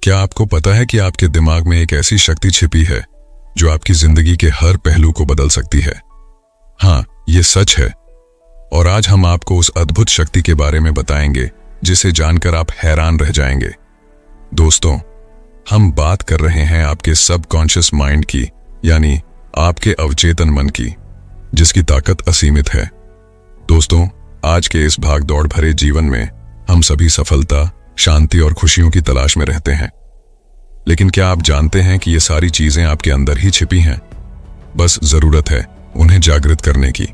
क्या आपको पता है कि आपके दिमाग में एक ऐसी शक्ति छिपी है जो आपकी जिंदगी के हर पहलू को बदल सकती है? हाँ, ये सच है। और आज हम आपको उस अद्भुत शक्ति के बारे में बताएंगे जिसे जानकर आप हैरान रह जाएंगे। दोस्तों, हम बात कर रहे हैं आपके सबकॉन्शियस माइंड की, यानी आपके अवचेतन मन की, जिसकी ताकत असीमित है। दोस्तों, आज के इस भागदौड़ भरे जीवन में हम सभी सफलता, शांति और खुशियों की तलाश में रहते हैं। लेकिन क्या आप जानते हैं कि ये सारी चीजें आपके अंदर ही छिपी हैं? बस जरूरत है उन्हें जागृत करने की।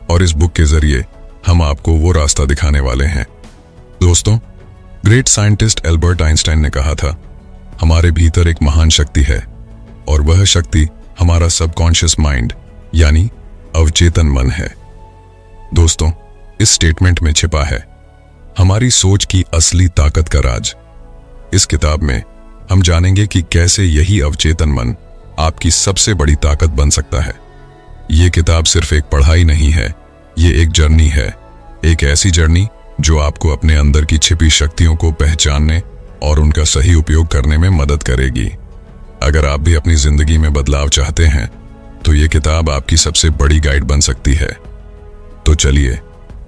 और इस बुक के जरिए हम आपको वो रास्ता दिखाने वाले हैं। दोस्तों, ग्रेट साइंटिस्ट एल्बर्ट आइंस्टाइन ने कहा था, हमारे भीतर एक महान शक्ति है और वह शक्ति हमारा सबकॉन्शियस माइंड यानी अवचेतन मन है। दोस्तों, इस स्टेटमेंट में छिपा है हमारी सोच की असली ताकत का राज। इस किताब में हम जानेंगे कि कैसे यही अवचेतन मन आपकी सबसे बड़ी ताकत बन सकता है। ये किताब सिर्फ एक पढ़ाई नहीं है, ये एक जर्नी है। एक ऐसी जर्नी जो आपको अपने अंदर की छिपी शक्तियों को पहचानने और उनका सही उपयोग करने में मदद करेगी। अगर आप भी अपनी जिंदगी में बदलाव चाहते हैं तो ये किताब आपकी सबसे बड़ी गाइड बन सकती है। तो चलिए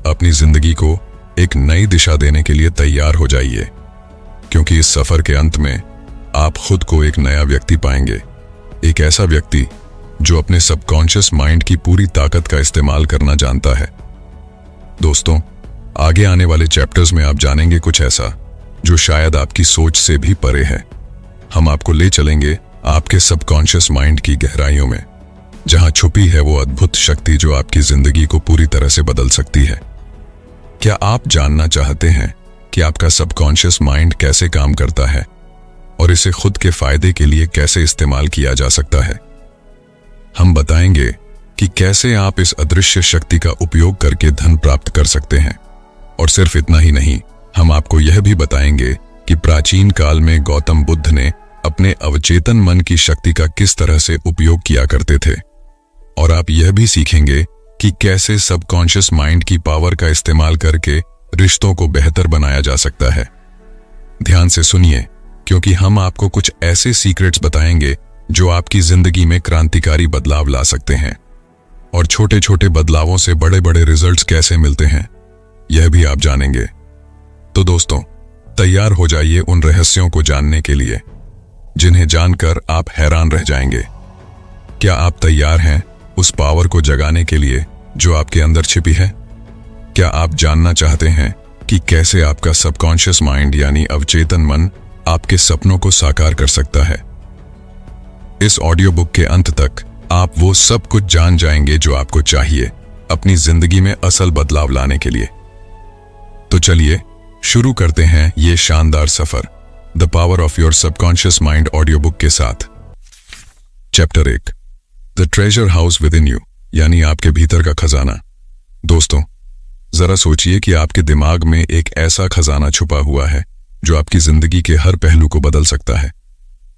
अपनी जिंदगी को एक नई दिशा देने के लिए तैयार हो जाइए, क्योंकि इस सफर के अंत में आप खुद को एक नया व्यक्ति पाएंगे। एक ऐसा व्यक्ति जो अपने सबकॉन्शियस माइंड की पूरी ताकत का इस्तेमाल करना जानता है। दोस्तों, आगे आने वाले चैप्टर्स में आप जानेंगे कुछ ऐसा जो शायद आपकी सोच से भी परे है। हम आपको ले चलेंगे आपके सबकॉन्शियस माइंड की गहराइयों में, जहां छुपी है वो अद्भुत शक्ति जो आपकी जिंदगी को पूरी तरह से बदल सकती है। क्या आप जानना चाहते हैं कि आपका सबकॉन्शियस माइंड कैसे काम करता है और इसे खुद के फायदे के लिए कैसे इस्तेमाल किया जा सकता है? हम बताएंगे कि कैसे आप इस अदृश्य शक्ति का उपयोग करके धन प्राप्त कर सकते हैं। और सिर्फ इतना ही नहीं, हम आपको यह भी बताएंगे कि प्राचीन काल में गौतम बुद्ध ने अपने अवचेतन मन की शक्ति का किस तरह से उपयोग किया करते थे। और आप यह भी सीखेंगे कि कैसे सबकॉन्शियस माइंड की पावर का इस्तेमाल करके रिश्तों को बेहतर बनाया जा सकता है। ध्यान से सुनिए, क्योंकि हम आपको कुछ ऐसे सीक्रेट्स बताएंगे जो आपकी जिंदगी में क्रांतिकारी बदलाव ला सकते हैं। और छोटे छोटे बदलावों से बड़े बड़े रिजल्ट्स कैसे मिलते हैं, यह भी आप जानेंगे। तो दोस्तों, तैयार हो जाइए उन रहस्यों को जानने के लिए जिन्हें जानकर आप हैरान रह जाएंगे। क्या आप तैयार हैं उस पावर को जगाने के लिए जो आपके अंदर छिपी है? क्या आप जानना चाहते हैं कि कैसे आपका सबकॉन्शियस माइंड यानी अवचेतन मन आपके सपनों को साकार कर सकता है? इस ऑडियो बुक के अंत तक आप वो सब कुछ जान जाएंगे जो आपको चाहिए अपनी जिंदगी में असल बदलाव लाने के लिए। तो चलिए शुरू करते हैं ये शानदार suffer the power of your subconscious mind audio book के साथ। Chapter 1, the treasure house with in you, यानी आपके भीतर का खजाना। दोस्तों, जरा सोचिए कि आपके दिमाग में एक ऐसा खजाना छुपा हुआ है जो आपकी जिंदगी के हर पहलू को बदल सकता है।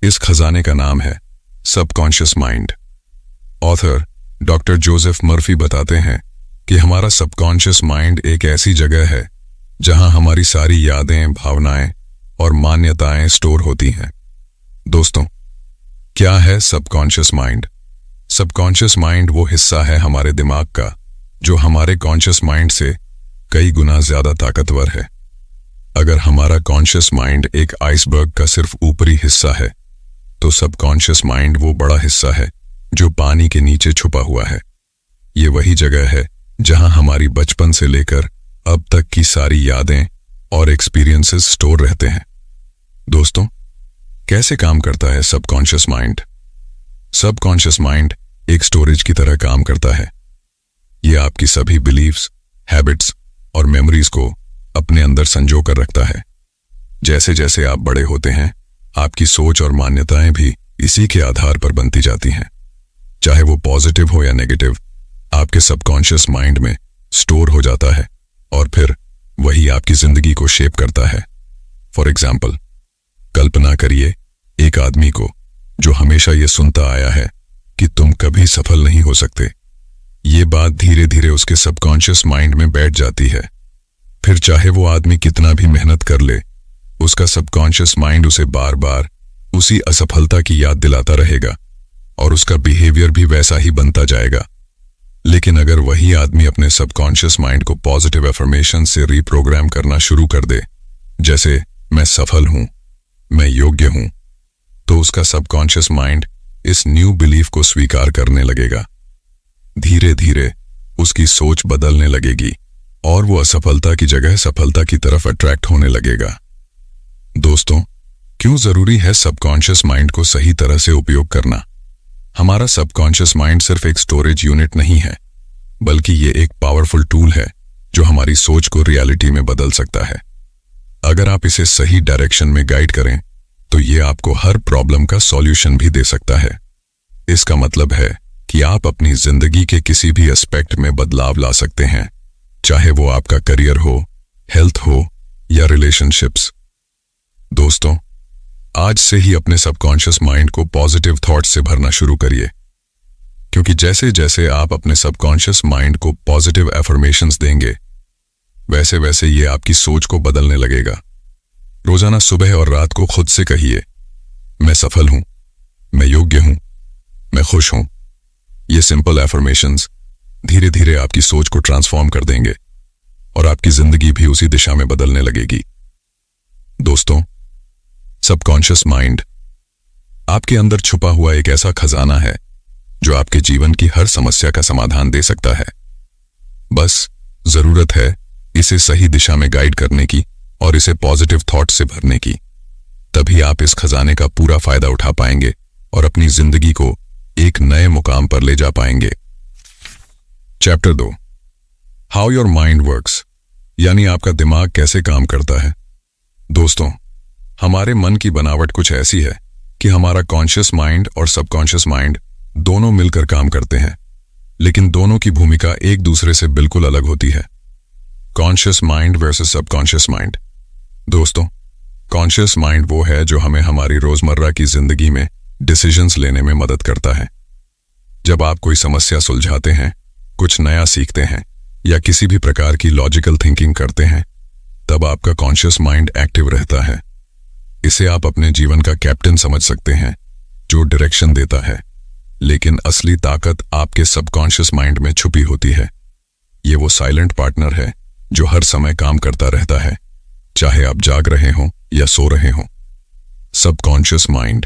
इस खजाने का नाम है subconscious mind. Author doctor Joseph Murphy बताते हैं कि हमारा सबकॉन्शियस माइंड एक ऐसी जगह है जहां हमारी सारी यादें, भावनाएं और मान्यताएं स्टोर होती हैं। दोस्तों, क्या है सबकॉन्शियस माइंड? सबकॉन्शियस माइंड वो हिस्सा है हमारे दिमाग का जो हमारे कॉन्शियस माइंड से कई गुना ज्यादा ताकतवर है। अगर हमारा कॉन्शियस माइंड एक आइसबर्ग का सिर्फ ऊपरी हिस्सा है, तो सबकॉन्शियस माइंड वो बड़ा हिस्सा है जो पानी के नीचे छुपा हुआ है। ये वही जगह है जहां हमारी बचपन से लेकर अब तक की सारी यादें और एक्सपीरियंसेस स्टोर रहते हैं। दोस्तों, कैसे काम करता है सबकॉन्शियस माइंड? सबकॉन्शियस माइंड एक स्टोरेज की तरह काम करता है। ये आपकी सभी बिलीव्स, हैबिट्स और मेमोरीज को अपने अंदर संजो कर रखता है। जैसे जैसे आप बड़े होते हैं, आपकी सोच और मान्यताएं भी इसी के आधार पर बनती जाती हैं। चाहे वो पॉजिटिव हो या नेगेटिव, आपके सबकॉन्शियस माइंड में स्टोर हो जाता है और फिर वही आपकी जिंदगी को शेप करता है। फॉर एग्जाम्पल, कल्पना करिए एक आदमी को जो हमेशा ये सुनता आया है कि तुम कभी सफल नहीं हो सकते। ये बात धीरे धीरे उसके सबकॉन्शियस माइंड में बैठ जाती है। फिर चाहे वो आदमी कितना भी मेहनत कर ले, उसका सबकॉन्शियस माइंड उसे बार बार उसी असफलता की याद दिलाता रहेगा और उसका बिहेवियर भी वैसा ही बनता जाएगा। लेकिन अगर वही आदमी अपने सबकॉन्शियस माइंड को पॉजिटिव अफर्मेशन से रीप्रोग्राम करना शुरू कर दे, जैसे मैं सफल हूं, मैं योग्य हूं, तो उसका सबकॉन्शियस माइंड इस न्यू बिलीफ को स्वीकार करने लगेगा। धीरे धीरे उसकी सोच बदलने लगेगी और वो असफलता की जगह सफलता की तरफ अट्रैक्ट होने लगेगा। दोस्तों, क्यों जरूरी है सबकॉन्शियस माइंड को सही तरह से उपयोग करना? हमारा सबकॉन्शियस माइंड सिर्फ एक स्टोरेज यूनिट नहीं है, बल्कि ये एक पावरफुल टूल है जो हमारी सोच को रियलिटी में बदल सकता है। अगर आप इसे सही डायरेक्शन में गाइड करें तो ये आपको हर प्रॉब्लम का सॉल्यूशन भी दे सकता है। इसका मतलब है कि आप अपनी जिंदगी के किसी भी एस्पेक्ट में बदलाव ला सकते हैं, चाहे वो आपका करियर हो, हेल्थ हो या रिलेशनशिप्स। दोस्तों, आज से ही अपने सबकॉन्शियस माइंड को पॉजिटिव थॉट्स से भरना शुरू करिए, क्योंकि जैसे जैसे आप अपने सबकॉन्शियस माइंड को पॉजिटिव एफर्मेशंस देंगे, वैसे वैसे ये आपकी सोच को बदलने लगेगा। रोजाना सुबह और रात को खुद से कहिए, मैं सफल हूं, मैं योग्य हूं, मैं खुश हूं। ये सिंपल एफर्मेशंस धीरे धीरे आपकी सोच को ट्रांसफॉर्म कर देंगे और आपकी जिंदगी भी उसी दिशा में बदलने लगेगी। दोस्तों, सबकॉन्शियस माइंड आपके अंदर छुपा हुआ एक ऐसा खजाना है जो आपके जीवन की हर समस्या का समाधान दे सकता है। बस जरूरत है इसे सही दिशा में गाइड करने की और इसे पॉजिटिव थॉट से भरने की। तभी आप इस खजाने का पूरा फायदा उठा पाएंगे और अपनी जिंदगी को एक नए मुकाम पर ले जा पाएंगे। Chapter 2, how your mind works, यानी आपका दिमाग कैसे काम करता है। दोस्तों, हमारे मन की बनावट कुछ ऐसी है कि हमारा कॉन्शियस माइंड और सबकॉन्शियस माइंड दोनों मिलकर काम करते हैं, लेकिन दोनों की भूमिका एक दूसरे से बिल्कुल अलग होती है। Conscious mind versus subconscious mind. दोस्तों, कॉन्शियस माइंड वो है जो हमें हमारी रोजमर्रा की जिंदगी में डिसीजंस लेने में मदद करता है। जब आप कोई समस्या सुलझाते हैं, कुछ नया सीखते हैं या किसी भी प्रकार की लॉजिकल थिंकिंग करते हैं, तब आपका कॉन्शियस माइंड एक्टिव रहता है। इसे आप अपने जीवन का कैप्टन समझ सकते हैं जो डायरेक्शन देता है, लेकिन असली ताकत आपके सबकॉन्शियस माइंड में छुपी होती है। ये वो साइलेंट पार्टनर है जो हर समय काम करता रहता है, चाहे आप जाग रहे हों या सो रहे हों। सबकॉन्शियस माइंड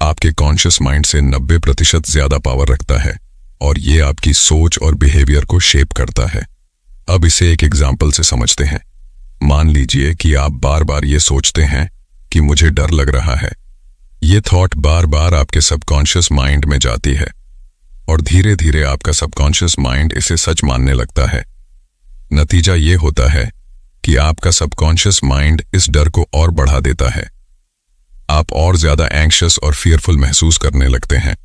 आपके कॉन्शियस माइंड से 90% ज्यादा पावर रखता है और ये आपकी सोच और बिहेवियर को शेप करता है। अब इसे एक एग्जाम्पल से समझते हैं। मान लीजिए कि आप बार बार ये सोचते हैं कि मुझे डर लग रहा है। ये थॉट बार बार आपके सबकॉन्शियस माइंड में जाती है और धीरे धीरे आपका सबकॉन्शियस माइंड इसे सच मानने लगता है। नतीजा ये होता है कि आपका सबकॉन्शियस माइंड इस डर को और बढ़ा देता है। आप और ज्यादा एंग्शियस और फियरफुल महसूस करने लगते हैं।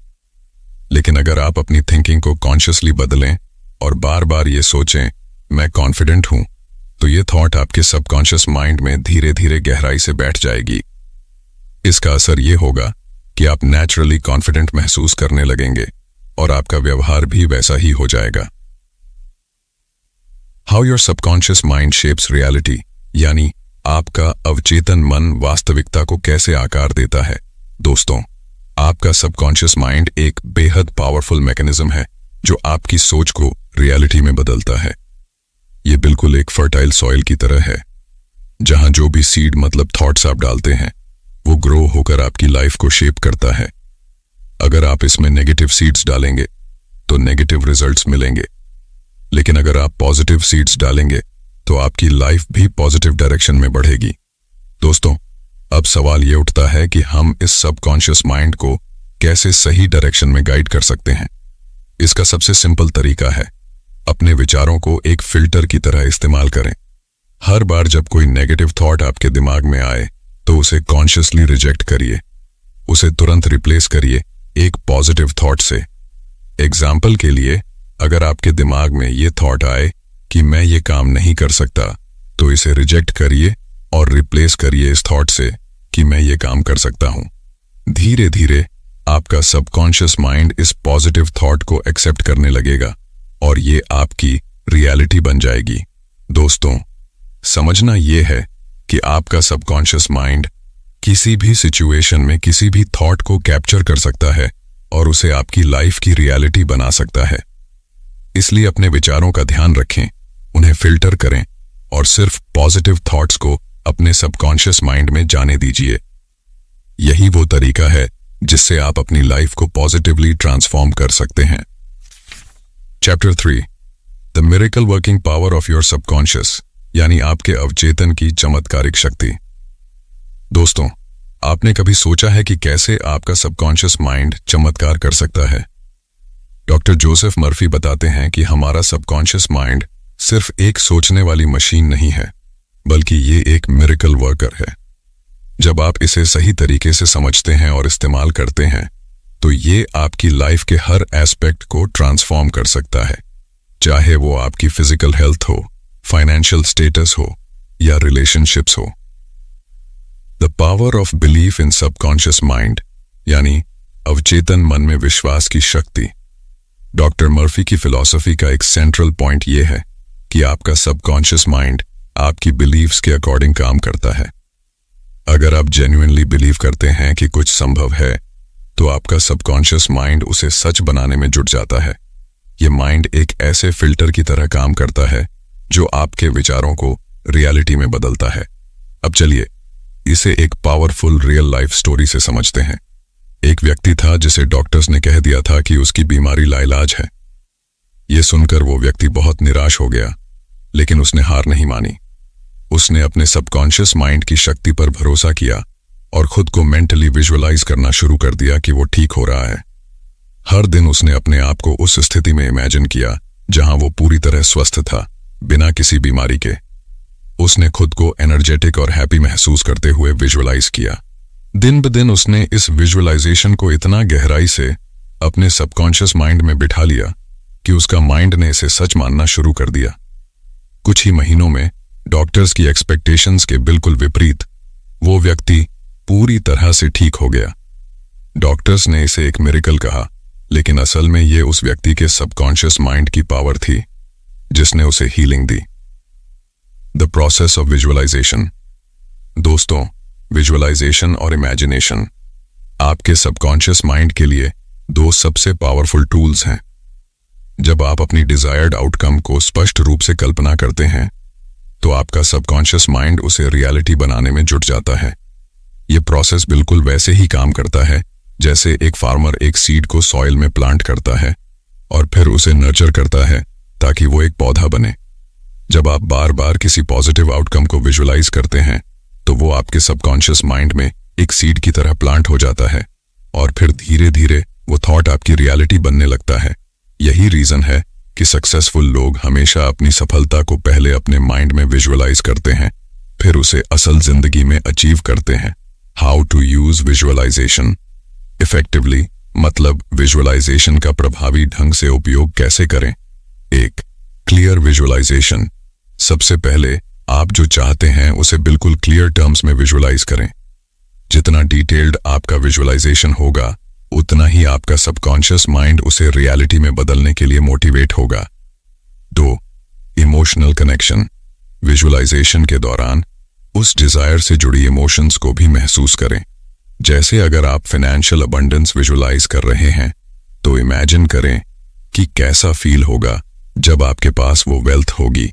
लेकिन अगर आप अपनी थिंकिंग को कॉन्शियसली बदलें और बार बार ये सोचें, मैं कॉन्फिडेंट हूं, तो ये थॉट आपके सबकॉन्शियस माइंड में धीरे धीरे गहराई से बैठ जाएगी। इसका असर ये होगा कि आप नेचुरली कॉन्फिडेंट महसूस करने लगेंगे और आपका व्यवहार भी वैसा ही हो जाएगा। How your subconscious mind shapes reality, यानी आपका अवचेतन मन वास्तविकता को कैसे आकार देता है। दोस्तों, आपका सबकॉन्शियस माइंड एक बेहद पावरफुल मैकेनिज्म है जो आपकी सोच को रियलिटी में बदलता है। ये बिल्कुल एक फर्टाइल सॉइल की तरह है, जहां जो भी सीड मतलब थॉट्स आप डालते हैं वो ग्रो होकर आपकी लाइफ को शेप करता है। अगर आप इसमें नेगेटिव सीड्स डालेंगे तो नेगेटिव रिजल्ट्स मिलेंगे, लेकिन अगर आप पॉजिटिव सीड्स डालेंगे तो आपकी लाइफ भी पॉजिटिव डायरेक्शन में बढ़ेगी। दोस्तों, अब सवाल ये उठता है कि हम इस सबकॉन्शियस माइंड को कैसे सही डायरेक्शन में गाइड कर सकते हैं। इसका सबसे सिंपल तरीका है अपने विचारों को एक फिल्टर की तरह इस्तेमाल करें। हर बार जब कोई नेगेटिव थॉट आपके दिमाग में आए तो उसे कॉन्शियसली रिजेक्ट करिए, उसे तुरंत रिप्लेस करिए एक पॉजिटिव थॉट से। एग्जाम्पल के लिए, अगर आपके दिमाग में ये थॉट आए कि मैं ये काम नहीं कर सकता, तो इसे रिजेक्ट करिए और रिप्लेस करिए इस थॉट से कि मैं ये काम कर सकता हूं। धीरे धीरे आपका सबकॉन्शियस माइंड इस पॉजिटिव थॉट को एक्सेप्ट करने लगेगा और ये आपकी रियलिटी बन जाएगी। दोस्तों, समझना ये है कि आपका सबकॉन्शियस माइंड किसी भी सिचुएशन में किसी भी थॉट को कैप्चर कर सकता है और उसे आपकी लाइफ की रियलिटी बना सकता है। इसलिए अपने विचारों का ध्यान रखें, उन्हें फिल्टर करें और सिर्फ पॉजिटिव थॉट्स को अपने सबकॉन्शियस माइंड में जाने दीजिए। यही वो तरीका है जिससे आप अपनी लाइफ को पॉजिटिवली ट्रांसफॉर्म कर सकते हैं। Chapter 3, the miracle working power of your subconscious, यानी आपके अवचेतन की चमत्कारिक शक्ति। दोस्तों, आपने कभी सोचा है कि कैसे आपका सबकॉन्शियस माइंड चमत्कार कर सकता है? डॉक्टर जोसेफ मर्फी बताते हैं कि हमारा सबकॉन्शियस माइंड सिर्फ एक सोचने वाली मशीन नहीं है, बल्कि ये एक मिरेकल वर्कर है। जब आप इसे सही तरीके से समझते हैं और इस्तेमाल करते हैं, तो ये आपकी लाइफ के हर एस्पेक्ट को ट्रांसफॉर्म कर सकता है, चाहे वो आपकी फिजिकल हेल्थ हो, फाइनेंशियल स्टेटस हो या रिलेशनशिप्स हो। The power of belief in subconscious mind, यानी अवचेतन मन में विश्वास की शक्ति। डॉक्टर मर्फी की फिलॉसफी का एक सेंट्रल पॉइंट यह है कि आपका सबकॉन्शियस माइंड आपकी बिलीव्स के अकॉर्डिंग काम करता है। अगर आप जेन्युइनली बिलीव करते हैं कि कुछ संभव है, तो आपका सबकॉन्शियस माइंड उसे सच बनाने में जुट जाता है। यह माइंड एक ऐसे फिल्टर की तरह काम करता है जो आपके विचारों को रियलिटी में बदलता है। अब चलिए इसे एक पावरफुल रियल लाइफ स्टोरी से समझते हैं। एक व्यक्ति था जिसे डॉक्टर्स ने कह दिया था कि उसकी बीमारी लाइलाज है। यह सुनकर वो व्यक्ति बहुत निराश हो गया, लेकिन उसने हार नहीं मानी। उसने अपने सबकॉन्शियस माइंड की शक्ति पर भरोसा किया और खुद को मेंटली विजुअलाइज करना शुरू कर दिया कि वो ठीक हो रहा है। हर दिन उसने अपने आप को उस स्थिति में इमेजिन किया जहां वो पूरी तरह स्वस्थ था, बिना किसी बीमारी के। उसने खुद को एनर्जेटिक और हैप्पी महसूस करते हुए विजुअलाइज किया। दिन ब दिन उसने इस विजुअलाइजेशन को इतना गहराई से अपने सबकॉन्शियस माइंड में बिठा लिया कि उसका माइंड ने इसे सच मानना शुरू कर दिया। कुछ ही महीनों में डॉक्टर्स की एक्सपेक्टेशंस के बिल्कुल विपरीत वो व्यक्ति पूरी तरह से ठीक हो गया। डॉक्टर्स ने इसे एक मिरेकल कहा, लेकिन असल में ये उस व्यक्ति के सबकॉन्शियस माइंड की पावर थी जिसने उसे हीलिंग दी। The process of visualisation. दोस्तों, विजुअलाइजेशन और इमेजिनेशन आपके सबकॉन्शियस माइंड के लिए दो सबसे पावरफुल टूल्स हैं। जब आप अपनी डिजायर्ड आउटकम को स्पष्ट रूप से कल्पना करते हैं, तो आपका सबकॉन्शियस माइंड उसे रियलिटी बनाने में जुट जाता है। यह प्रोसेस बिल्कुल वैसे ही काम करता है जैसे एक फार्मर एक सीड को सॉइल में प्लांट करता है और फिर उसे नर्चर करता है ताकि वो एक पौधा बने। जब आप बार बार किसी पॉजिटिव आउटकम को विजुअलाइज करते हैं, तो वो आपके सबकॉन्शियस माइंड में एक सीड की तरह प्लांट हो जाता है और फिर धीरे धीरे वो थॉट आपकी रियलिटी बनने लगता है। यही रीजन है कि सक्सेसफुल लोग हमेशा अपनी सफलता को पहले अपने माइंड में विजुअलाइज करते हैं, फिर उसे असल जिंदगी में अचीव करते हैं। How to use visualisation effectively, मतलब विजुअलाइजेशन का प्रभावी ढंग से उपयोग कैसे करें। 1. Clear visualisation. सबसे पहले आप जो चाहते हैं उसे बिल्कुल क्लियर टर्म्स में विजुअलाइज करें। जितना डिटेल्ड आपका विजुअलाइजेशन होगा, उतना ही आपका सबकॉन्शियस माइंड उसे रियलिटी में बदलने के लिए मोटिवेट होगा। 2. Emotional connection. विजुअलाइजेशन के दौरान उस डिजायर से जुड़ी इमोशंस को भी महसूस करें। जैसे अगर आप फाइनेंशियल अबंडेंस विजुअलाइज कर रहे हैं, तो इमेजिन करें कि कैसा फील होगा जब आपके पास वो वेल्थ होगी।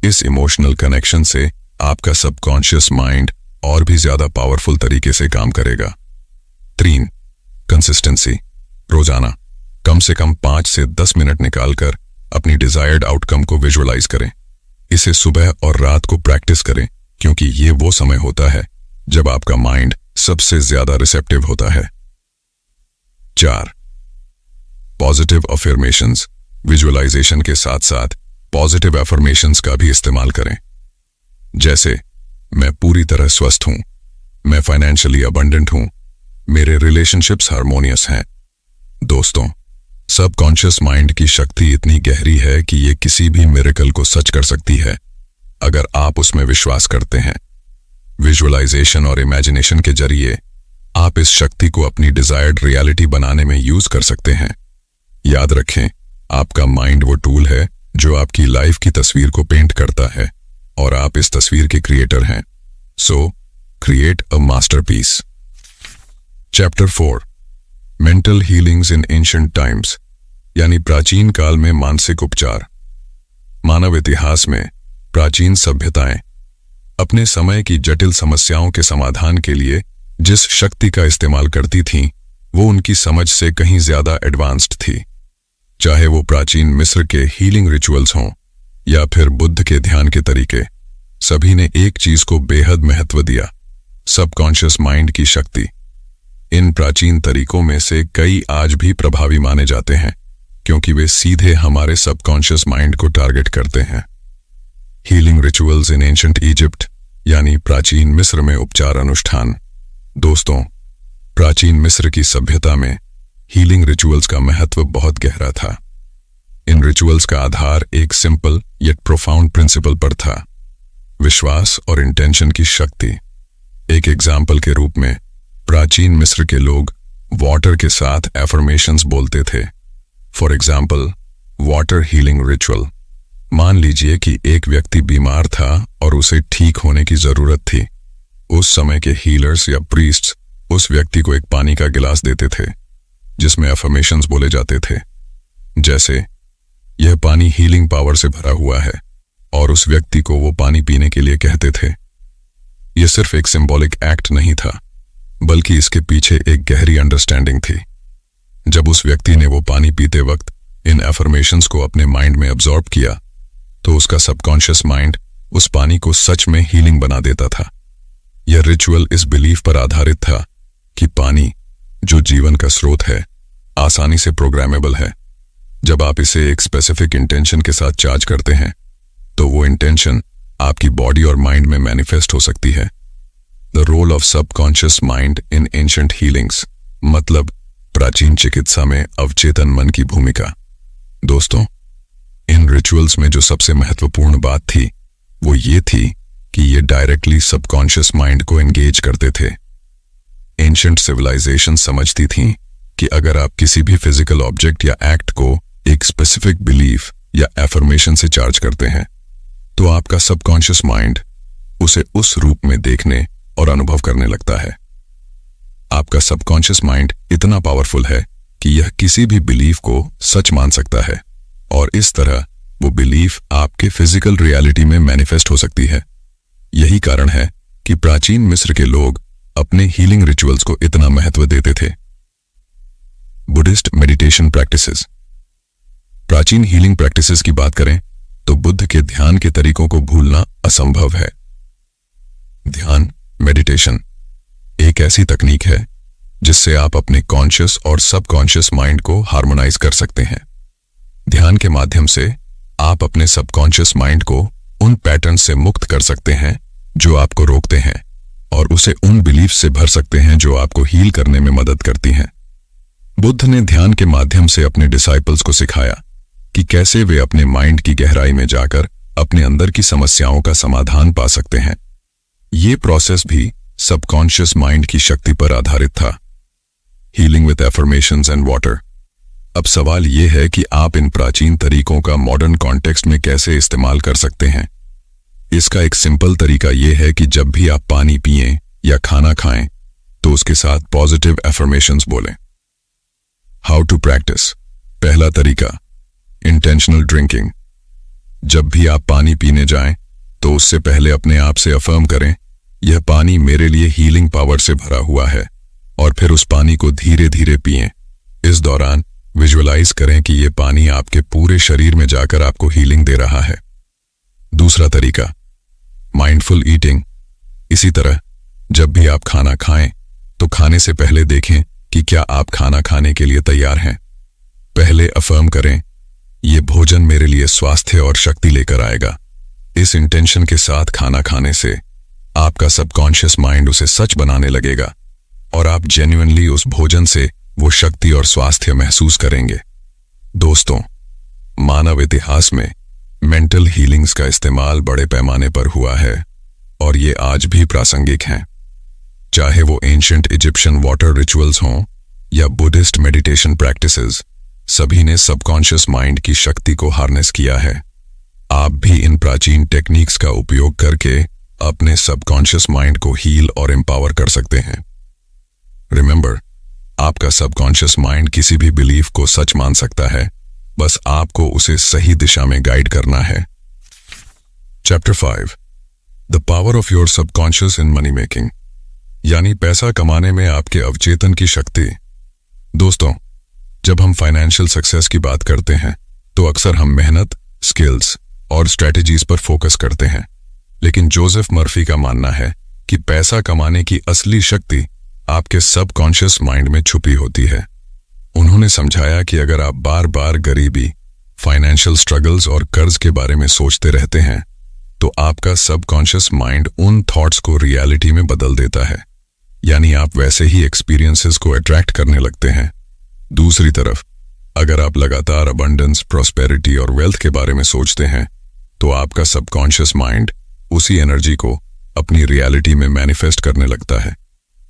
इस इमोशनल कनेक्शन से आपका सबकॉन्शियस माइंड और भी ज्यादा पावरफुल तरीके से काम करेगा। 3. कंसिस्टेंसी। रोजाना कम से कम 5 से 10 मिनट निकालकर अपनी डिजायर्ड आउटकम को विजुअलाइज करें। इसे सुबह और रात को प्रैक्टिस करें, क्योंकि ये वो समय होता है जब आपका माइंड सबसे ज्यादा रिसेप्टिव होता है। 4. Positive affirmations. विजुअलाइजेशन के साथ साथ पॉजिटिव अफर्मेशंस का भी इस्तेमाल करें, जैसे मैं पूरी तरह स्वस्थ हूं, मैं फाइनेंशियली अबंडेंट हूं, मेरे रिलेशनशिप्स हार्मोनियस हैं। दोस्तों, सबकॉन्शियस माइंड की शक्ति इतनी गहरी है कि ये किसी भी मिरेकल को सच कर सकती है, अगर आप उसमें विश्वास करते हैं। विजुअलाइजेशन और इमेजिनेशन के जरिए आप इस शक्ति को अपनी डिजायर्ड रियलिटी बनाने में यूज कर सकते हैं। याद रखें, आपका माइंड वो टूल है जो आपकी लाइफ की तस्वीर को पेंट करता है और आप इस तस्वीर के क्रिएटर हैं। So, create a masterpiece. Chapter 4 Mental Healings in Ancient Times, यानी प्राचीन काल में मानसिक उपचार। मानव इतिहास में प्राचीन सभ्यताएं अपने समय की जटिल समस्याओं के समाधान के लिए जिस शक्ति का इस्तेमाल करती थीं, वो उनकी समझ से कहीं ज्यादा एडवांस्ड थी। चाहे वो प्राचीन मिस्र के हीलिंग रिचुअल्स हों या फिर बुद्ध के ध्यान के तरीके, सभी ने एक चीज को बेहद महत्व दिया, सबकॉन्शियस माइंड की शक्ति। इन प्राचीन तरीकों में से कई आज भी प्रभावी माने जाते हैं क्योंकि वे सीधे हमारे सबकॉन्शियस माइंड को टारगेट करते हैं। हीलिंग रिचुअल्स इन एंशिएंट इजिप्ट, यानी प्राचीन मिस्र में उपचार अनुष्ठान। दोस्तों, प्राचीन मिस्र की सभ्यता में हीलिंग रिचुअल्स का महत्व बहुत गहरा था। इन रिचुअल्स का आधार एक सिंपल येट प्रोफाउंड प्रिंसिपल पर था, विश्वास और इंटेंशन की शक्ति। एक एग्जाम्पल के रूप में प्राचीन मिस्र के लोग वाटर के साथ एफर्मेशंस बोलते थे। For example, water healing ritual. मान लीजिए कि एक व्यक्ति बीमार था और उसे ठीक होने की जरूरत थी। उस समय के हीलर्स या प्रीस्ट्स उस व्यक्ति को एक पानी का गिलास देते थे जिसमें एफर्मेशंस बोले जाते थे, जैसे यह पानी हीलिंग पावर से भरा हुआ है, और उस व्यक्ति को वो पानी पीने के लिए कहते थे। यह सिर्फ एक सिंबॉलिक एक्ट नहीं था, बल्कि इसके पीछे एक गहरी अंडरस्टैंडिंग थी। जब उस व्यक्ति ने वो पानी पीते वक्त इन एफर्मेशंस को अपने माइंड में अब्सॉर्ब किया, तो उसका सबकॉन्शियस माइंड उस पानी को सच में हीलिंग बना देता था। यह रिचुअल इस बिलीफ पर आधारित था कि पानी, जो जीवन का स्रोत है, आसानी से प्रोग्रामेबल है। जब आप इसे एक स्पेसिफिक इंटेंशन के साथ चार्ज करते हैं, तो वो इंटेंशन आपकी बॉडी और माइंड में मैनिफेस्ट हो सकती है। The role of subconscious mind in ancient healings, मतलब प्राचीन चिकित्सा में अवचेतन मन की भूमिका। दोस्तों, इन रिचुअल्स में जो सबसे महत्वपूर्ण बात थी वो ये थी कि ये डायरेक्टली सबकॉन्शियस माइंड को एंगेज करते थे। एंशिएंट सिविलाइजेशन समझती थीं कि अगर आप किसी भी फिजिकल ऑब्जेक्ट या एक्ट को एक स्पेसिफिक बिलीफ या एफर्मेशन से चार्ज करते हैं, तो आपका सबकॉन्शियस माइंड उसे उस रूप में देखने और अनुभव करने लगता है। आपका सबकॉन्शियस माइंड इतना पावरफुल है कि यह किसी भी बिलीफ को सच मान सकता है, और इस तरह वो बिलीफ आपके फिजिकल रियलिटी में मैनिफेस्ट हो सकती है। यही कारण है कि प्राचीन मिस्र के लोग अपने हीलिंग रिचुअल्स को इतना महत्व देते थे। Buddhist meditation practices. प्राचीन हीलिंग प्रैक्टिसेस की बात करें तो बुद्ध के ध्यान के तरीकों को भूलना असंभव है। ध्यान, मेडिटेशन, एक ऐसी तकनीक है जिससे आप अपने कॉन्शियस और सबकॉन्शियस माइंड को हार्मोनाइज कर सकते हैं। ध्यान के माध्यम से आप अपने सबकॉन्शियस माइंड को उन पैटर्न से मुक्त कर सकते हैं जो आपको रोकते हैं, और उसे उन बिलीफ से भर सकते हैं जो आपको हील करने में मदद करती हैं। बुद्ध ने ध्यान के माध्यम से अपने डिसाइपल्स को सिखाया कि कैसे वे अपने माइंड की गहराई में जाकर अपने अंदर की समस्याओं का समाधान पा सकते हैं। ये प्रोसेस भी सबकॉन्शियस माइंड की शक्ति पर आधारित था। Healing with affirmations and water. अब सवाल यह है कि आप इन प्राचीन तरीकों का मॉडर्न कॉन्टेक्स्ट में कैसे इस्तेमाल कर सकते हैं। इसका एक सिंपल तरीका यह है कि जब भी आप पानी पिएं या खाना खाएं, तो उसके साथ पॉजिटिव एफर्मेशंस बोलें। How to practise. पहला तरीका, इंटेंशनल ड्रिंकिंग। जब भी आप पानी पीने जाएं, तो उससे पहले अपने आप से अफर्म करें, यह पानी मेरे लिए हीलिंग पावर से भरा हुआ है, और फिर उस पानी को धीरे धीरे पिएं। इस दौरान विजुअलाइज करें कि यह पानी आपके पूरे शरीर में जाकर आपको हीलिंग दे रहा है। दूसरा तरीका, माइंडफुल ईटिंग। इसी तरह जब भी आप खाना खाएं, तो खाने से पहले देखें कि क्या आप खाना खाने के लिए तैयार हैं। पहले अफर्म करें, यह भोजन मेरे लिए स्वास्थ्य और शक्ति लेकर आएगा। इस इंटेंशन के साथ खाना खाने से आपका सबकॉन्शियस माइंड उसे सच बनाने लगेगा, और आप जेन्युइनली उस भोजन से वो शक्ति और स्वास्थ्य महसूस करेंगे। दोस्तों, मानव इतिहास में मेंटल हीलिंग्स का इस्तेमाल बड़े पैमाने पर हुआ है, और ये आज भी प्रासंगिक हैं। चाहे वो एंशिएंट इजिप्शियन वाटर रिचुअल्स हों या बुद्धिस्ट मेडिटेशन प्रैक्टिसेस, सभी ने सबकॉन्शियस माइंड की शक्ति को हार्नेस किया है। आप भी इन प्राचीन टेक्निक्स का उपयोग करके अपने सबकॉन्शियस माइंड को हील और एम्पावर कर सकते हैं। रिमेंबर, आपका सबकॉन्शियस माइंड किसी भी बिलीफ को सच मान सकता है, बस आपको उसे सही दिशा में गाइड करना है। Chapter 5, the power of your subconscious in money making, यानी पैसा कमाने में आपके अवचेतन की शक्ति। दोस्तों, जब हम फाइनेंशियल सक्सेस की बात करते हैं तो अक्सर हम मेहनत, स्किल्स और स्ट्रेटजीज पर फोकस करते हैं, लेकिन जोसेफ मर्फी का मानना है कि पैसा कमाने की असली शक्ति आपके सबकॉन्शियस माइंड में छुपी होती है। उन्होंने समझाया कि अगर आप बार बार गरीबी, फाइनेंशियल स्ट्रगल्स और कर्ज के बारे में सोचते रहते हैं तो आपका सबकॉन्शियस माइंड उन थॉट्स को रियलिटी में बदल देता है, यानी आप वैसे ही एक्सपीरियंसेस को अट्रैक्ट करने लगते हैं। दूसरी तरफ, अगर आप लगातार अबंडेंस, प्रॉस्पेरिटी और वेल्थ के बारे में सोचते हैं तो आपका सबकॉन्शियस माइंड उसी एनर्जी को अपनी रियलिटी में मैनिफेस्ट करने लगता है।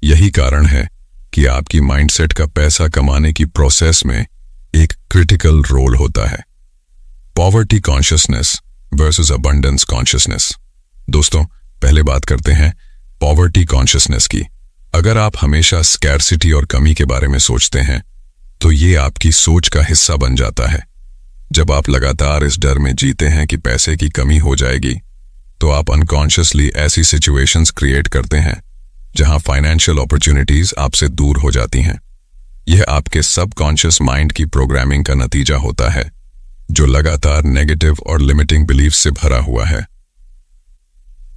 यही कारण है कि आपकी माइंडसेट का पैसा कमाने की प्रोसेस में एक क्रिटिकल रोल होता है। Poverty consciousness versus abundance consciousness. दोस्तों, पहले बात करते हैं पॉवर्टी कॉन्शियसनेस की। अगर आप हमेशा स्कैर्सिटी और कमी के बारे में सोचते हैं तो ये आपकी सोच का हिस्सा बन जाता है। जब आप लगातार इस डर में जीते हैं कि पैसे की कमी हो जाएगी तो आप अनकॉन्शियसली ऐसी सिचुएशंस क्रिएट करते हैं जहां फाइनेंशियल अपॉर्चुनिटीज आपसे दूर हो जाती हैं। यह आपके सबकॉन्शियस माइंड की प्रोग्रामिंग का नतीजा होता है, जो लगातार नेगेटिव और लिमिटिंग बिलीफ से भरा हुआ है।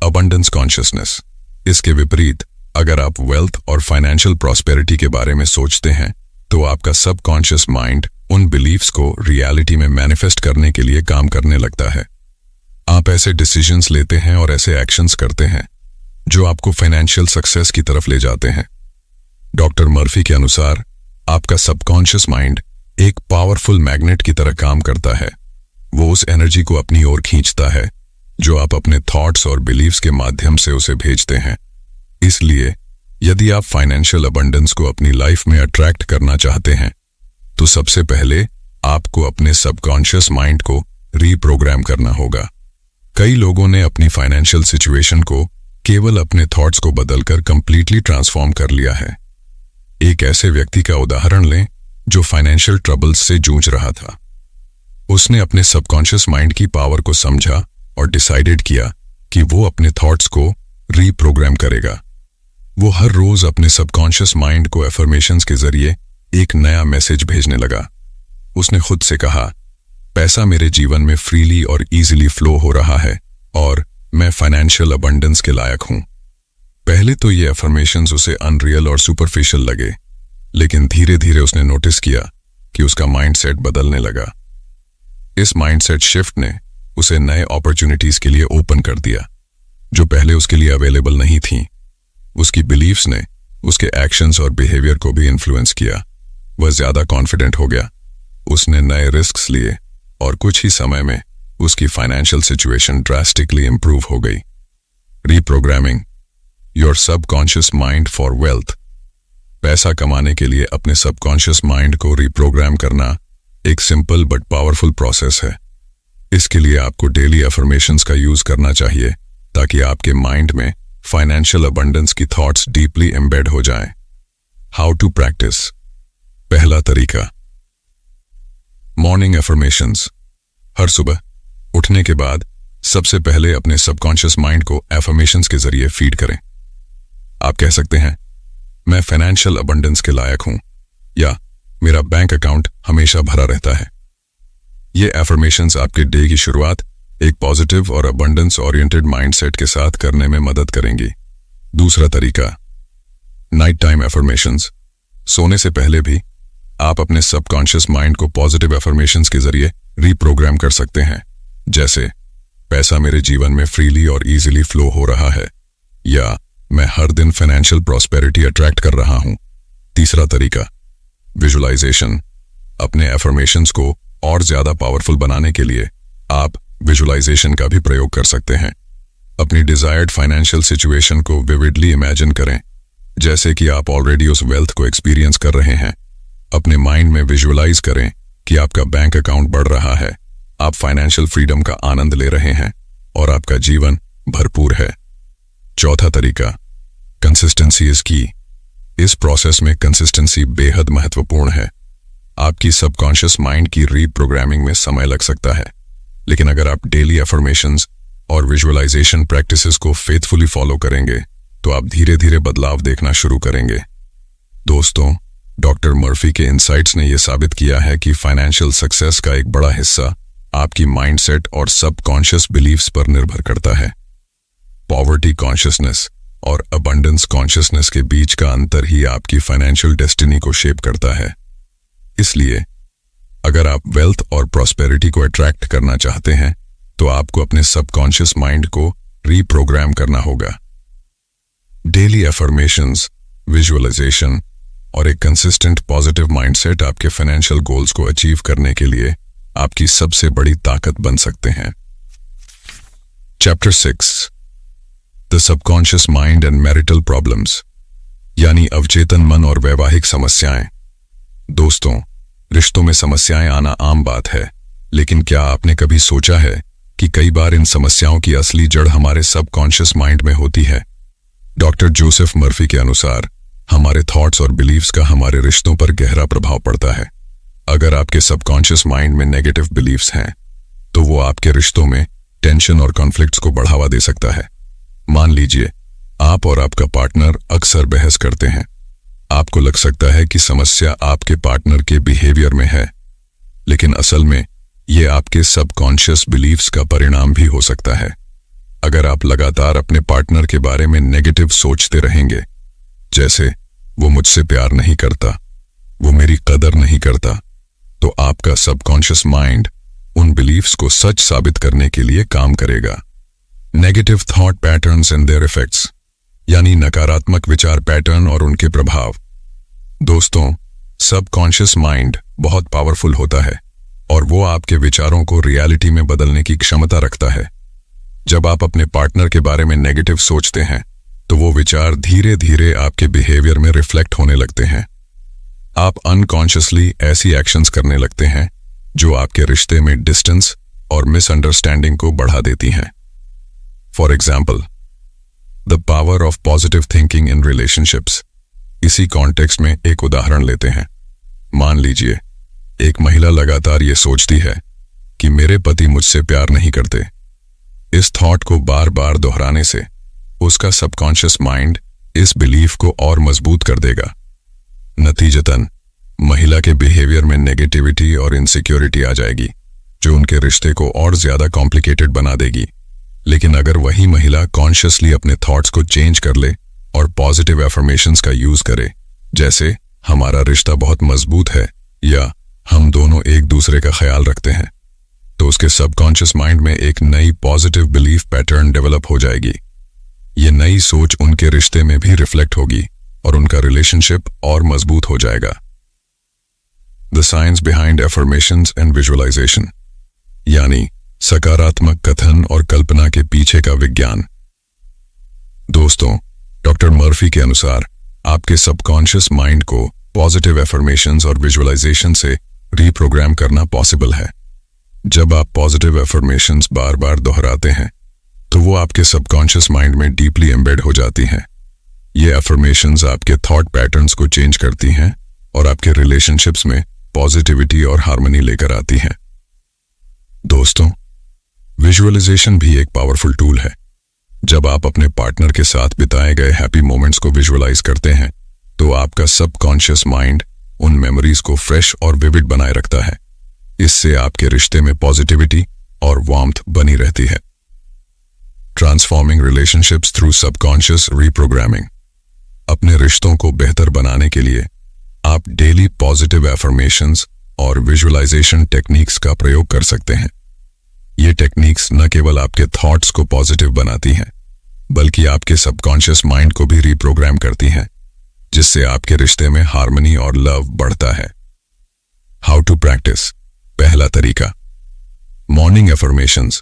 अबंडेंस कॉन्शियसनेस, इसके विपरीत, अगर आप वेल्थ और फाइनेंशियल प्रॉस्पेरिटी के बारे में सोचते हैं तो आपका सबकॉन्शियस माइंड उन बिलीफ्स को रियलिटी में मैनिफेस्ट करने के लिए काम करने लगता है। आप ऐसे डिसीजंस लेते हैं और ऐसे एक्शंस करते हैं जो आपको फाइनेंशियल सक्सेस की तरफ ले जाते हैं। डॉक्टर मर्फी के अनुसार आपका सबकॉन्शियस माइंड एक पावरफुल मैग्नेट की तरह काम करता है। वो उस एनर्जी को अपनी ओर खींचता है जो आप अपने थॉट्स और बिलीव्स के माध्यम से उसे भेजते हैं। इसलिए यदि आप फाइनेंशियल अबंडेंस को अपनी लाइफ में अट्रैक्ट करना चाहते हैं तो सबसे पहले आपको अपने सबकॉन्शियस माइंड को रीप्रोग्राम करना होगा। कई लोगों ने अपनी फाइनेंशियल सिचुएशन को केवल अपने थॉट्स को बदलकर कंप्लीटली ट्रांसफॉर्म कर लिया है। एक ऐसे व्यक्ति का उदाहरण लें जो फाइनेंशियल ट्रबल्स से जूझ रहा था। उसने अपने सबकॉन्शियस माइंड की पावर को समझा और डिसाइडेड किया कि वो अपने थॉट्स को रीप्रोग्राम करेगा। वो हर रोज अपने सबकॉन्शियस माइंड को एफर्मेशंस के जरिए एक नया मैसेज भेजने लगा। उसने खुद से कहा, पैसा मेरे जीवन में फ्रीली और इजीली फ्लो हो रहा है और मैं फाइनेंशियल अबंडेंस के लायक हूं। पहले तो ये एफर्मेशंस उसे अनरियल और सुपरफिशियल लगे, लेकिन धीरे धीरे उसने नोटिस किया कि उसका माइंडसेट बदलने लगा। इस माइंडसेट शिफ्ट ने उसे नए अपॉर्चुनिटीज के लिए ओपन कर दिया जो पहले उसके लिए अवेलेबल नहीं थी। उसकी बिलीफ्स ने उसके एक्शंस और बिहेवियर को भी इन्फ्लुएंस किया। वह ज्यादा कॉन्फिडेंट हो गया, उसने नए रिस्क्स लिए और कुछ ही समय में उसकी फाइनेंशियल सिचुएशन ड्रास्टिकली इंप्रूव हो गई। Reprogramming your subconscious mind for wealth. पैसा कमाने के लिए अपने सबकॉन्शियस माइंड को रीप्रोग्राम करना एक सिंपल बट पावरफुल प्रोसेस है। इसके लिए आपको डेली अफर्मेशंस का यूज करना चाहिए ताकि आपके माइंड में फाइनेंशियल अबंडेंस की थॉट्स डीपली एम्बेड हो जाएं। How to practise. पहला तरीका, मॉर्निंग अफर्मेशंस। हर सुबह उठने के बाद सबसे पहले अपने सबकॉन्शियस माइंड को अफर्मेशंस के जरिए फीड करें। आप कह सकते हैं, मैं फाइनेंशियल अबंडेंस के लायक हूं, या मेरा बैंक अकाउंट हमेशा भरा रहता है। ये अफर्मेशंस आपके डे की शुरुआत एक पॉजिटिव और अबंडेंस ओरिएंटेड माइंडसेट के साथ करने में मदद करेंगी। दूसरा तरीका, नाइट टाइम अफर्मेशंस। सोने से पहले भी आप अपने सबकॉन्शियस माइंड को पॉजिटिव अफर्मेशंस के जरिए रीप्रोग्राम कर सकते हैं, जैसे पैसा मेरे जीवन में फ्रीली और इजीली फ्लो हो रहा है, या मैं हर दिन फाइनेंशियल प्रॉस्पेरिटी अट्रैक्ट कर रहा हूं। तीसरा तरीका, विजुअलाइजेशन। अपने अफर्मेशंस को और ज्यादा पावरफुल बनाने के लिए आप विजुअलाइजेशन का भी प्रयोग कर सकते हैं। अपनी डिजायर्ड फाइनेंशियल सिचुएशन को विविडली इमेजिन करें, जैसे कि आप ऑलरेडी उस वेल्थ को एक्सपीरियंस कर रहे हैं। अपने माइंड में विजुअलाइज करें कि आपका बैंक अकाउंट बढ़ रहा है, आप फाइनेंशियल फ्रीडम का आनंद ले रहे हैं और आपका जीवन भरपूर है। चौथा तरीका, कंसिस्टेंसी इज की। इस प्रोसेस में कंसिस्टेंसी बेहद महत्वपूर्ण है। आपकी सबकॉन्शियस माइंड की रीप्रोग्रामिंग में समय लग सकता है, लेकिन अगर आप डेली अफर्मेशंस और विजुअलाइजेशन प्रैक्टिसेस को फेथफुली फॉलो करेंगे तो आप धीरे धीरे बदलाव देखना शुरू करेंगे। दोस्तों, डॉक्टर मर्फी के इनसाइट्स ने यह साबित किया है कि फाइनेंशियल सक्सेस का एक बड़ा हिस्सा आपकी माइंडसेट और सबकॉन्शियस बिलीव्स पर निर्भर करता है। पॉवर्टी कॉन्शियसनेस और अबंडेंस कॉन्शियसनेस के बीच का अंतर ही आपकी फाइनेंशियल डेस्टिनी को शेप करता है। इसलिए अगर आप वेल्थ और प्रॉस्पेरिटी को अट्रैक्ट करना चाहते हैं तो आपको अपने सबकॉन्शियस माइंड को रीप्रोग्राम करना होगा। डेली अफर्मेशंस, विजुअलाइजेशन और एक कंसिस्टेंट पॉजिटिव माइंडसेट आपके फाइनेंशियल गोल्स को अचीव करने के लिए आपकी सबसे बड़ी ताकत बन सकते हैं। Chapter 6, the subconscious mind and marital problems, यानी अवचेतन मन और वैवाहिक समस्याएं। दोस्तों, रिश्तों में समस्याएं आना आम बात है, लेकिन क्या आपने कभी सोचा है कि कई बार इन समस्याओं की असली जड़ हमारे सबकॉन्शियस माइंड में होती है? डॉक्टर जोसेफ मर्फी के अनुसार हमारे थॉट्स और बिलीव्स का हमारे रिश्तों पर गहरा प्रभाव पड़ता है। अगर आपके सबकॉन्शियस माइंड में नेगेटिव बिलीव्स हैं तो वो आपके रिश्तों में टेंशन और कॉन्फ्लिक्ट्स को बढ़ावा दे सकता है। मान लीजिए आप और आपका पार्टनर अक्सर बहस करते हैं। आपको लग सकता है कि समस्या आपके पार्टनर के बिहेवियर में है, लेकिन असल में ये आपके सबकॉन्शियस बिलीव्स का परिणाम भी हो सकता है। अगर आप लगातार अपने पार्टनर के बारे में नेगेटिव सोचते रहेंगे, जैसे वो मुझसे प्यार नहीं करता, वो मेरी कदर नहीं करता, तो आपका सबकॉन्शियस माइंड उन बिलीव्स को सच साबित करने के लिए काम करेगा। Negative thought patterns and there effects, यानी नकारात्मक विचार पैटर्न और उनके प्रभाव। दोस्तों, सबकॉन्शियस माइंड बहुत पावरफुल होता है और वो आपके विचारों को रियलिटी में बदलने की क्षमता रखता है। जब आप अपने पार्टनर के बारे में नेगेटिव सोचते हैं तो वो विचार धीरे धीरे आपके बिहेवियर में रिफ्लेक्ट होने लगते हैं। आप अनकॉन्शियसली ऐसी एक्शंस करने लगते हैं जो आपके रिश्ते में डिस्टेंस और मिसअंडरस्टैंडिंग को बढ़ा देती हैं। For example, the power of positive thinking in relationships. इसी कॉन्टेक्स्ट में एक उदाहरण लेते हैं। मान लीजिए एक महिला लगातार ये सोचती है कि मेरे पति मुझसे प्यार नहीं करते। इस थॉट को बार बार दोहराने से उसका सबकॉन्शियस माइंड इस बिलीफ को और मजबूत कर देगा। नतीजतन महिला के बिहेवियर में नेगेटिविटी और इनसिक्योरिटी आ जाएगी, जो उनके रिश्ते को और ज्यादा कॉम्प्लिकेटेड बना देगी। लेकिन अगर वही महिला कॉन्शियसली अपने थॉट्स को चेंज कर ले और पॉजिटिव एफर्मेशंस का यूज करे, जैसे हमारा रिश्ता बहुत मजबूत है या हम दोनों एक दूसरे का ख्याल रखते हैं, तो उसके सबकॉन्शियस माइंड में एक नई पॉजिटिव बिलीफ पैटर्न डेवलप हो जाएगी। ये नई सोच उनके रिश्ते में भी रिफ्लेक्ट होगी और उनका रिलेशनशिप और मजबूत हो जाएगा। The science behind affirmations and visualisation, यानी सकारात्मक कथन और कल्पना के पीछे का विज्ञान। दोस्तों, डॉक्टर मर्फी के अनुसार आपके सबकॉन्शियस माइंड को पॉजिटिव एफर्मेशंस और विजुअलाइजेशन से रीप्रोग्राम करना पॉसिबल है। जब आप पॉजिटिव एफर्मेशंस बार बार दोहराते हैं तो वो आपके सबकॉन्शियस माइंड में डीपली एम्बेड हो जाती हैं। ये एफर्मेशंस आपके थॉट पैटर्न्स को चेंज करती हैं और आपके रिलेशनशिप्स में पॉजिटिविटी और हार्मनी लेकर आती हैं। दोस्तों, विजुअलाइजेशन भी एक पावरफुल टूल है। जब आप अपने पार्टनर के साथ बिताए गए हैप्पी मोमेंट्स को विजुअलाइज करते हैं तो आपका सबकॉन्शियस माइंड उन मेमोरीज को फ्रेश और विविड बनाए रखता है। इससे आपके रिश्ते में पॉजिटिविटी और वार्मथ बनी रहती है। Transforming relationships through subconscious reprogramming. अपने रिश्तों को बेहतर बनाने के लिए आप डेली पॉजिटिव एफर्मेशंस और विजुअलाइजेशन टेक्निक्स का प्रयोग कर सकते हैं। ये टेक्निक्स न केवल आपके थॉट्स को पॉजिटिव बनाती हैं, बल्कि आपके सबकॉन्शियस माइंड को भी रीप्रोग्राम करती हैं, जिससे आपके रिश्ते में हार्मनी और लव बढ़ता है। How to practise. पहला तरीका, मॉर्निंग एफर्मेशंस।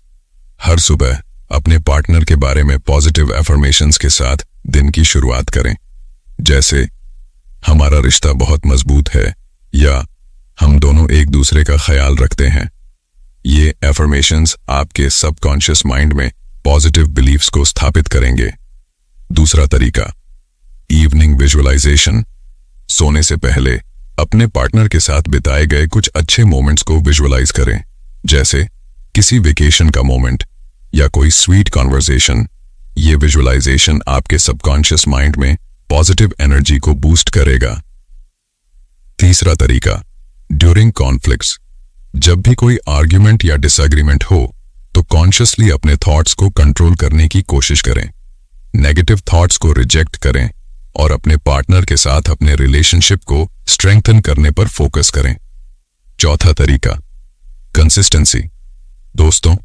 हर सुबह अपने पार्टनर के बारे में पॉजिटिव एफर्मेशंस के साथ दिन की शुरुआत करें, जैसे हमारा रिश्ता बहुत मजबूत है या हम दोनों एक दूसरे का ख्याल रखते हैं। ये एफर्मेशंस आपके सबकॉन्शियस माइंड में पॉजिटिव बिलीफ्स को स्थापित करेंगे। दूसरा तरीका, इवनिंग विजुअलाइजेशन। सोने से पहले अपने पार्टनर के साथ बिताए गए कुछ अच्छे मोमेंट्स को विजुअलाइज करें, जैसे किसी वेकेशन का मोमेंट या कोई स्वीट कॉन्वर्सेशन। ये विजुअलाइजेशन आपके सबकॉन्शियस माइंड में पॉजिटिव एनर्जी को बूस्ट करेगा। तीसरा तरीका, ड्यूरिंग कॉन्फ्लिक्ट्स। जब भी कोई आर्ग्यूमेंट या डिसएग्रीमेंट हो तो कॉन्शियसली अपने थॉट्स को कंट्रोल करने की कोशिश करें। नेगेटिव थॉट्स को रिजेक्ट करें और अपने पार्टनर के साथ अपने रिलेशनशिप को स्ट्रेंथन करने पर फोकस करें। चौथा तरीका, कंसिस्टेंसी। दोस्तों,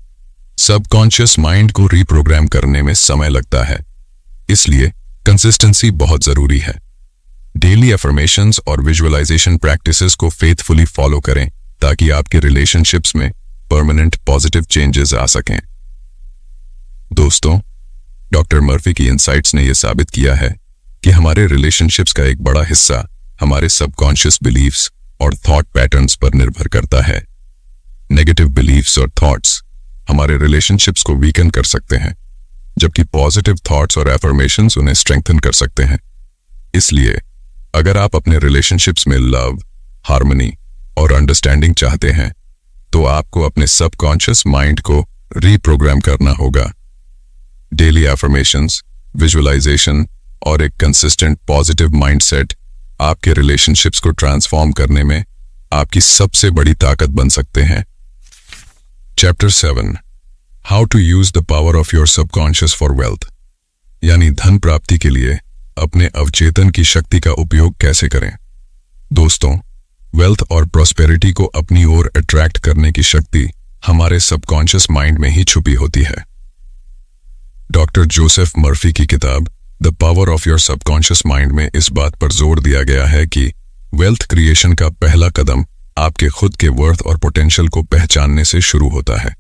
सबकॉन्शियस माइंड को रीप्रोग्राम करने में समय लगता है, इसलिए कंसिस्टेंसी बहुत जरूरी है। डेली अफर्मेशंस और विजुअलाइजेशन प्रैक्टिसेस को फेथफुली फॉलो करें ताकि आपके रिलेशनशिप्स में परमानेंट पॉजिटिव चेंजेस आ सकें। दोस्तों, डॉक्टर मर्फी की इनसाइट्स ने यह साबित किया है कि हमारे रिलेशनशिप्स का एक बड़ा हिस्सा हमारे सबकॉन्शियस बिलीफ्स और थॉट पैटर्न्स पर निर्भर करता है। नेगेटिव बिलीफ्स और थॉट्स हमारे रिलेशनशिप्स को वीकन कर सकते हैं, जबकि पॉजिटिव थॉट्स और एफर्मेशंस उन्हें स्ट्रेंथन कर सकते हैं। इसलिए अगर आप अपने रिलेशनशिप्स में लव, हार्मनी और अंडरस्टैंडिंग चाहते हैं तो आपको अपने सबकॉन्शियस माइंड को रीप्रोग्राम करना होगा। डेली एफर्मेशंस, विजुअलाइजेशन और एक कंसिस्टेंट पॉजिटिव माइंडसेट आपके रिलेशनशिप्स को ट्रांसफॉर्म करने में आपकी सबसे बड़ी ताकत बन सकते हैं। Chapter 7, how to use the power of your subconscious for wealth, यानी धन प्राप्ति के लिए अपने अवचेतन की शक्ति का उपयोग कैसे करें। दोस्तों, वेल्थ और प्रॉस्पेरिटी को अपनी ओर अट्रैक्ट करने की शक्ति हमारे सबकॉन्शियस माइंड में ही छुपी होती है। डॉक्टर जोसेफ मर्फी की किताब the power of your subconscious mind में इस बात पर जोर दिया गया है कि वेल्थ क्रिएशन का पहला कदम आपके खुद के वर्थ और पोटेंशियल को पहचानने से शुरू होता है।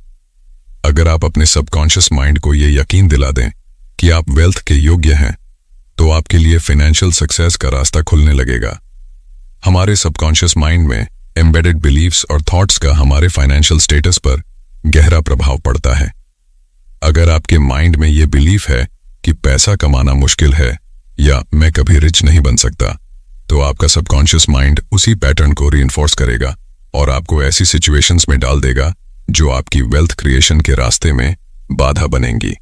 अगर आप अपने सबकॉन्शियस माइंड को यह यकीन दिला दें कि आप वेल्थ के योग्य हैं, तो आपके लिए फाइनेंशियल सक्सेस का रास्ता खुलने लगेगा। हमारे सबकॉन्शियस माइंड में एम्बेडेड बिलीव्स और थॉट्स का हमारे फाइनेंशियल स्टेटस पर गहरा प्रभाव पड़ता है। अगर आपके माइंड में यह बिलीफ है कि पैसा कमाना मुश्किल है या मैं कभी रिच नहीं बन सकता, तो आपका सबकॉन्शियस माइंड उसी पैटर्न को रीइंफोर्स करेगा और आपको ऐसी सिचुएशंस में डाल देगा जो आपकी वेल्थ क्रिएशन के रास्ते में बाधा बनेंगी।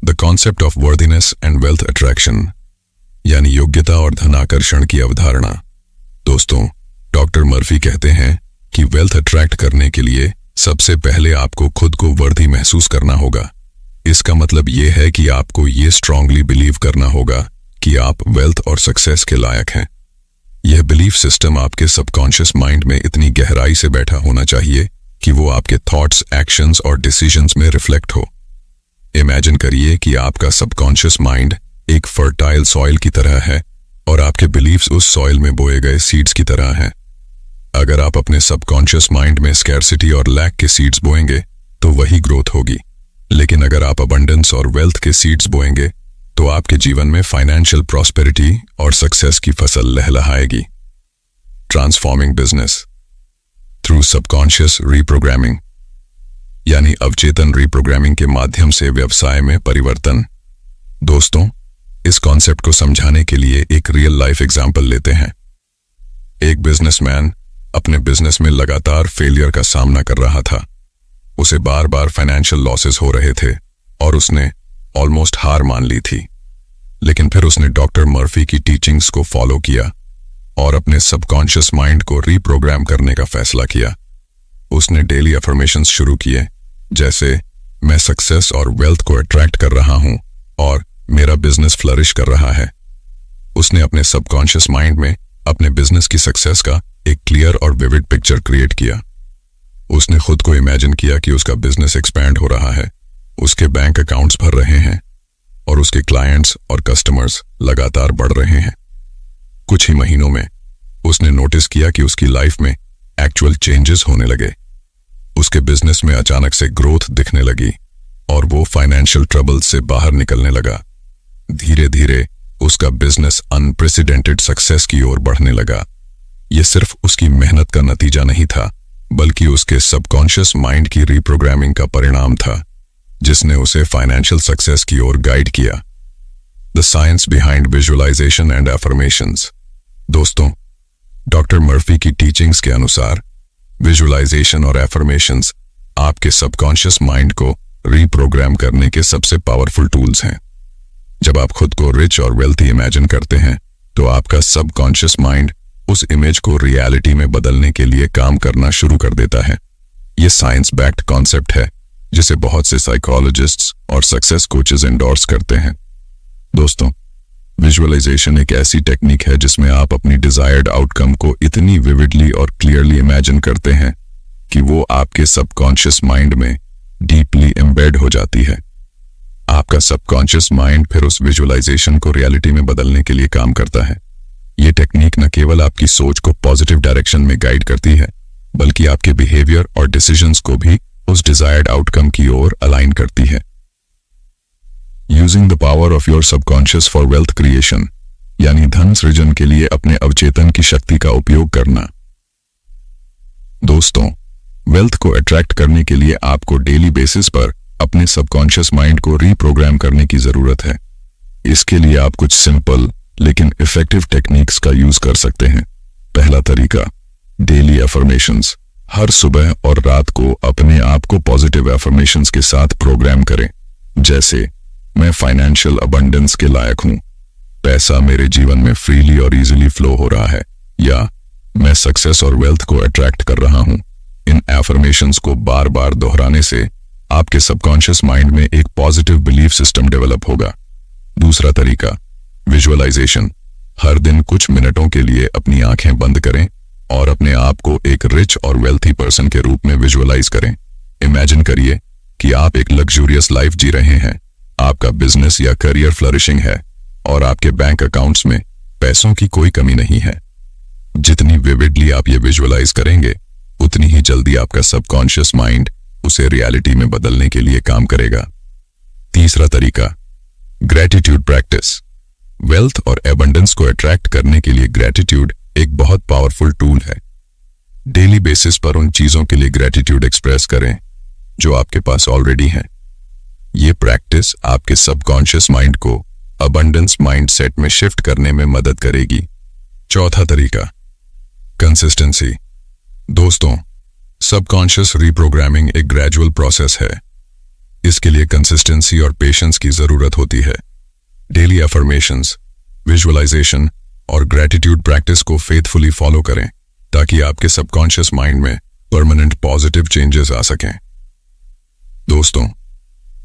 The concept of worthiness and wealth attraction, यानी योग्यता और धनाकर्षण की अवधारणा। दोस्तों, डॉक्टर मर्फी कहते हैं कि वेल्थ अट्रैक्ट करने के लिए सबसे पहले आपको खुद को वर्दी महसूस करना होगा। इसका मतलब यह है कि आपको ये स्ट्रांगली बिलीव करना होगा कि आप वेल्थ और सक्सेस के लायक हैं। यह बिलीफ सिस्टम आपके सबकॉन्शियस माइंड में इतनी गहराई से बैठा होना चाहिए कि वो आपके थॉट्स, एक्शंस और डिसीजंस में रिफ्लेक्ट हो। इमेजिन करिए कि आपका सबकॉन्शियस माइंड एक फर्टाइल सॉइल की तरह है और आपके बिलीफ्स उस सॉइल में बोए गए सीड्स की तरह हैं। अगर आप अपने सबकॉन्शियस माइंड में स्कैर्सिटी और लैक के सीड्स बोएंगे तो वही ग्रोथ होगी, लेकिन अगर आप अबंडेंस और वेल्थ के सीड्स बोएंगे तो आपके जीवन में फाइनेंशियल प्रॉस्पेरिटी और सक्सेस की फसल लहलहाएगी। Transforming business through subconscious reprogramming, यानी अवचेतन रीप्रोग्रामिंग के माध्यम से व्यवसाय में परिवर्तन। दोस्तों, इस कॉन्सेप्ट को समझाने के लिए एक रियल लाइफ एग्जाम्पल लेते हैं। एक बिजनेसमैन अपने बिजनेस में लगातार फेलियर का सामना कर रहा था। उसे बार बार फाइनेंशियल लॉसेस हो रहे थे और उसने ऑलमोस्ट हार मान ली थी। लेकिन फिर उसने डॉक्टर मर्फी की टीचिंग्स को फॉलो किया और अपने सबकॉन्शियस माइंड को रीप्रोग्राम करने का फैसला किया। उसने डेली अफर्मेशंस शुरू किए, जैसे मैं सक्सेस और वेल्थ को अट्रैक्ट कर रहा हूं और मेरा बिजनेस फ्लरिश कर रहा है। उसने अपने सबकॉन्शियस माइंड में अपने बिजनेस की सक्सेस का एक क्लियर और विविड पिक्चर क्रिएट किया। उसने खुद को इमेजिन किया कि उसका बिजनेस एक्सपैंड हो रहा है, उसके बैंक अकाउंट्स भर रहे हैं और उसके क्लाइंट्स और कस्टमर्स लगातार बढ़ रहे हैं। कुछ ही महीनों में उसने नोटिस किया कि उसकी लाइफ में एक्चुअल चेंजेस होने लगे। उसके बिजनेस में अचानक से ग्रोथ दिखने लगी और वो फाइनेंशियल ट्रबल से बाहर निकलने लगा। धीरे धीरे उसका बिजनेस अनप्रेसिडेंटेड सक्सेस की ओर बढ़ने लगा। यह सिर्फ उसकी मेहनत का नतीजा नहीं था, बल्कि उसके सबकॉन्शियस माइंड की रीप्रोग्रामिंग का परिणाम था। जिसने उसे फाइनेंशियल सक्सेस की ओर गाइड किया। The science behind visualisation and affirmations. दोस्तों, डॉक्टर मर्फी की टीचिंग्स के अनुसार विजुअलाइजेशन और एफर्मेशंस आपके सबकॉन्शियस माइंड को रीप्रोग्राम करने के सबसे पावरफुल टूल्स हैं। जब आप खुद को रिच और वेल्थी इमेजिन करते हैं तो आपका सबकॉन्शियस माइंड उस इमेज को रियलिटी में बदलने के लिए काम करना शुरू कर देता है। यह साइंस बैक्ड कॉन्सेप्ट है जिसे बहुत से साइकोलॉजिस्ट्स और सक्सेस कोचेस एंडोर्स करते हैं। दोस्तों, विजुअलाइजेशन एक ऐसी टेक्निक है जिसमें आप अपनी डिजायर्ड आउटकम को इतनी विविडली और क्लियरली इमेजिन करते हैं कि वो आपके सबकॉन्शियस माइंड में डीपली एम्बेड हो जाती है। आपका सबकॉन्शियस माइंड फिर उस विजुअलाइजेशन को रियलिटी में बदलने के लिए काम करता है। ये टेक्निक न केवल आपकी सोच को पॉजिटिव डायरेक्शन में गाइड करती है, बल्कि आपके बिहेवियर और डिसीजंस को भी उस डिजायर्ड आउटकम की ओर अलाइन करती है। Using the power of your subconscious for wealth creation, यानी धन सृजन के लिए अपने अवचेतन की शक्ति का उपयोग करना। दोस्तों, वेल्थ को अट्रैक्ट करने के लिए आपको डेली बेसिस पर अपने सबकॉन्शियस माइंड को रीप्रोग्राम करने की जरूरत है। इसके लिए आप कुछ सिंपल लेकिन इफेक्टिव टेक्निक्स का यूज कर सकते हैं। पहला तरीका, डेली एफर्मेशंस। हर सुबह और रात को अपने आप को पॉजिटिव एफर्मेशंस के साथ प्रोग्राम करें, जैसे मैं फाइनेंशियल अबंडेंस के लायक हूं, पैसा मेरे जीवन में फ्रीली और इजीली फ्लो हो रहा है, या मैं सक्सेस और वेल्थ को अट्रैक्ट कर रहा हूं। इन एफर्मेशंस को बार बार दोहराने से आपके सबकॉन्शियस माइंड में एक पॉजिटिव बिलीफ सिस्टम डेवलप होगा। दूसरा तरीका, विजुअलाइजेशन। हर दिन कुछ मिनटों के लिए अपनी आंखें बंद करें और अपने आप को एक रिच और वेल्थी पर्सन के रूप में विजुअलाइज करें। इमेजिन करिए कि आप एक लग्जूरियस लाइफ जी रहे हैं, आपका बिजनेस या करियर फ्लरिशिंग है और आपके बैंक अकाउंट्स में पैसों की कोई कमी नहीं है। जितनी विविडली आप ये विजुअलाइज करेंगे, उतनी ही जल्दी आपका सबकॉन्शियस माइंड उसे रियलिटी में बदलने के लिए काम करेगा। तीसरा तरीका, ग्रेटिट्यूड प्रैक्टिस। वेल्थ और एबंडेंस को अट्रैक्ट करने के लिए ग्रेटिट्यूड एक बहुत पावरफुल टूल है। डेली बेसिस पर उन चीजों के लिए ग्रेटिट्यूड एक्सप्रेस करें जो आपके पास ऑलरेडी हैं। ये प्रैक्टिस आपके सबकॉन्शियस माइंड को अबंडेंस माइंडसेट में शिफ्ट करने में मदद करेगी। चौथा तरीका, कंसिस्टेंसी। दोस्तों, सबकॉन्शियस रीप्रोग्रामिंग एक ग्रेजुअल प्रोसेस है। इसके लिए कंसिस्टेंसी और पेशेंस की जरूरत होती है। डेली अफर्मेशंस, विजुअलाइजेशन और ग्रेटिट्यूड प्रैक्टिस को फेथफुली फॉलो करें ताकि आपके सबकॉन्शियस माइंड में परमानेंट पॉजिटिव चेंजेस आ सकें। दोस्तों,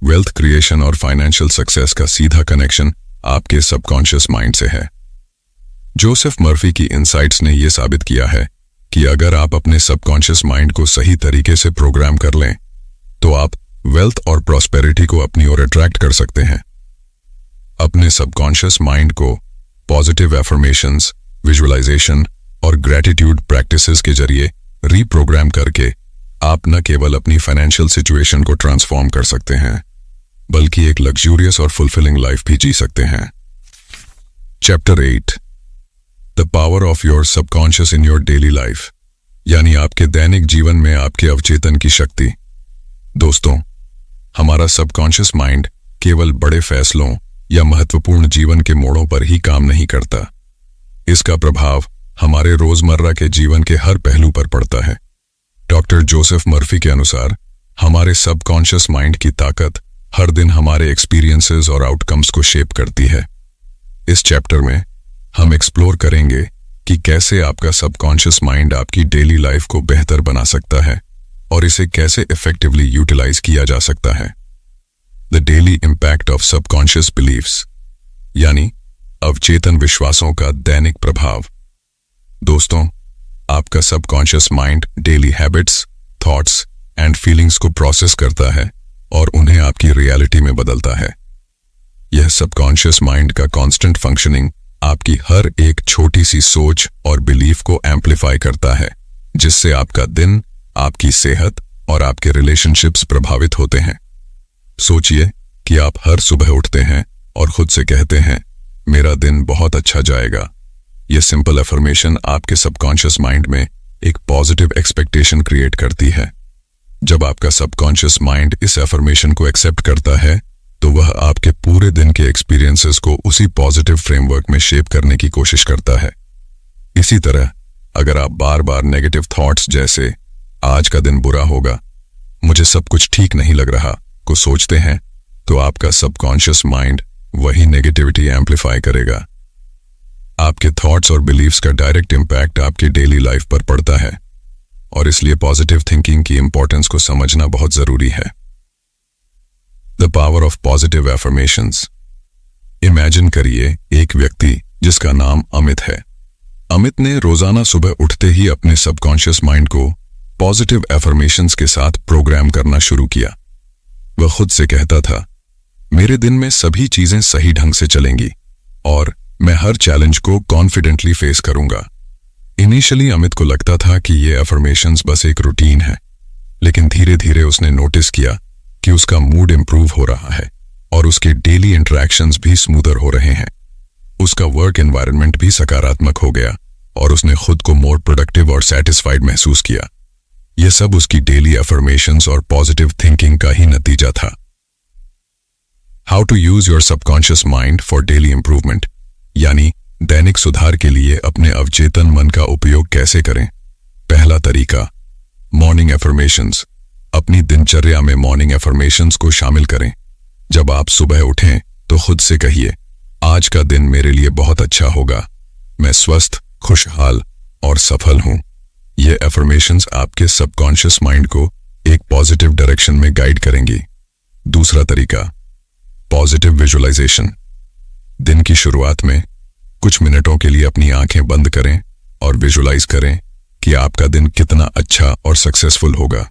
वेल्थ क्रिएशन और फाइनेंशियल सक्सेस का सीधा कनेक्शन आपके सबकॉन्शियस माइंड से है। जोसेफ मर्फी की इनसाइट्स ने यह साबित किया है कि अगर आप अपने सबकॉन्शियस माइंड को सही तरीके से प्रोग्राम कर लें तो आप वेल्थ और प्रॉस्पेरिटी को अपनी ओर अट्रैक्ट कर सकते हैं। अपने सबकॉन्शियस माइंड को पॉजिटिव एफर्मेशंस, विजुअलाइजेशन और ग्रेटिट्यूड प्रैक्टिसेस के जरिए रीप्रोग्राम करके आप न केवल अपनी फाइनेंशियल सिचुएशन को ट्रांसफॉर्म कर सकते हैं, बल्कि एक लग्जूरियस और फुलफिलिंग लाइफ भी जी सकते हैं। Chapter 8, the power of your subconscious in your daily life, यानी आपके दैनिक जीवन में आपके अवचेतन की शक्ति। दोस्तों, हमारा सबकॉन्शियस माइंड केवल बड़े फैसलों या महत्वपूर्ण जीवन के मोड़ों पर ही काम नहीं करता। इसका प्रभाव हमारे रोजमर्रा के जीवन के हर पहलू पर पड़ता है। डॉक्टर जोसेफ मर्फी के अनुसार हमारे सबकॉन्शियस माइंड की ताकत हर दिन हमारे एक्सपीरियंसेस और आउटकम्स को शेप करती है। इस चैप्टर में हम एक्सप्लोर करेंगे कि कैसे आपका सबकॉन्शियस माइंड आपकी डेली लाइफ को बेहतर बना सकता है और इसे कैसे इफेक्टिवली यूटिलाइज किया जा सकता है। The daily impact of subconscious beliefs, यानी अवचेतन विश्वासों का दैनिक प्रभाव। दोस्तों, आपका subconscious mind daily habits, thoughts and feelings को प्रोसेस करता है और उन्हें आपकी रियलिटी में बदलता है। यह सबकॉन्शियस माइंड का कांस्टेंट फंक्शनिंग आपकी हर एक छोटी सी सोच और बिलीफ को एम्पलीफाई करता है, जिससे आपका दिन, आपकी सेहत और आपके रिलेशनशिप्स प्रभावित होते हैं। सोचिए कि आप हर सुबह उठते हैं और खुद से कहते हैं, मेरा दिन बहुत अच्छा जाएगा। यह सिंपल अफर्मेशन आपके सबकॉन्शियस माइंड में एक पॉजिटिव एक्सपेक्टेशन क्रिएट करती है। जब आपका सबकॉन्शियस माइंड इस एफर्मेशन को एक्सेप्ट करता है तो वह आपके पूरे दिन के एक्सपीरियंसेस को उसी पॉजिटिव फ्रेमवर्क में शेप करने की कोशिश करता है। इसी तरह अगर आप बार बार नेगेटिव थॉट्स जैसे आज का दिन बुरा होगा, मुझे सब कुछ ठीक नहीं लग रहा को सोचते हैं तो आपका सबकॉन्शियस माइंड वही नेगेटिविटी एम्प्लीफाई करेगा। आपके थॉट्स और बिलीव्स का डायरेक्ट इंपैक्ट आपके डेली लाइफ पर पड़ता है और इसलिए पॉजिटिव थिंकिंग की इंपॉर्टेंस को समझना बहुत जरूरी है। The power of positive affirmations. Imagine करिए एक व्यक्ति जिसका नाम अमित है। अमित ने रोजाना सुबह उठते ही अपने सबकॉन्शियस माइंड को पॉजिटिव एफर्मेशंस के साथ प्रोग्राम करना शुरू किया। वह खुद से कहता था, मेरे दिन में सभी चीजें सही ढंग से चलेंगी और मैं हर चैलेंज को कॉन्फिडेंटली फेस करूंगा। इनिशियली अमित को लगता था कि ये एफर्मेशंस बस एक रूटीन है, लेकिन धीरे धीरे उसने नोटिस किया कि उसका मूड इंप्रूव हो रहा है और उसके डेली इंटरेक्शंस भी स्मूदर हो रहे हैं। उसका वर्क एनवायरनमेंट भी सकारात्मक हो गया और उसने खुद को मोर प्रोडक्टिव और सेटिस्फाइड महसूस किया। यह सब उसकी डेली एफर्मेशंस और पॉजिटिव थिंकिंग का ही नतीजा था। How to use your subconscious mind for daily improvement, यानी दैनिक सुधार के लिए अपने अवचेतन मन का उपयोग कैसे करें। पहला तरीका, मॉर्निंग एफर्मेशंस। अपनी दिनचर्या में मॉर्निंग एफर्मेशंस को शामिल करें। जब आप सुबह उठें तो खुद से कहिए, आज का दिन मेरे लिए बहुत अच्छा होगा, मैं स्वस्थ, खुशहाल और सफल हूं। ये एफर्मेशंस आपके सबकॉन्शियस माइंड को एक पॉजिटिव डायरेक्शन में गाइड करेंगी। दूसरा तरीका, पॉजिटिव विजुअलाइजेशन। दिन की शुरुआत में कुछ मिनटों के लिए अपनी आंखें बंद करें और विजुअलाइज करें कि आपका दिन कितना अच्छा और सक्सेसफुल होगा।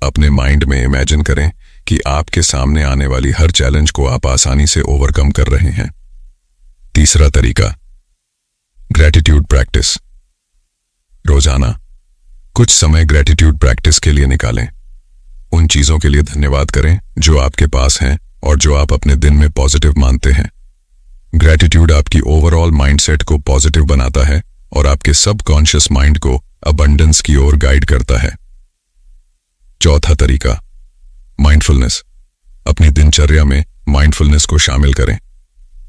अपने माइंड में इमेजिन करें कि आपके सामने आने वाली हर चैलेंज को आप आसानी से ओवरकम कर रहे हैं। तीसरा तरीका, ग्रैटिट्यूड प्रैक्टिस। रोजाना कुछ समय ग्रैटिट्यूड प्रैक्टिस के लिए निकालें। उन चीजों के लिए धन्यवाद करें जो आपके पास हैं और जो आप अपने दिन में पॉजिटिव मानते हैं। ग्रैटिट्यूड आपकी ओवरऑल माइंडसेट को पॉजिटिव बनाता है और आपके सबकॉन्शियस माइंड को अबंडेंस की ओर गाइड करता है। चौथा तरीका, माइंडफुलनेस। अपनी दिनचर्या में माइंडफुलनेस को शामिल करें।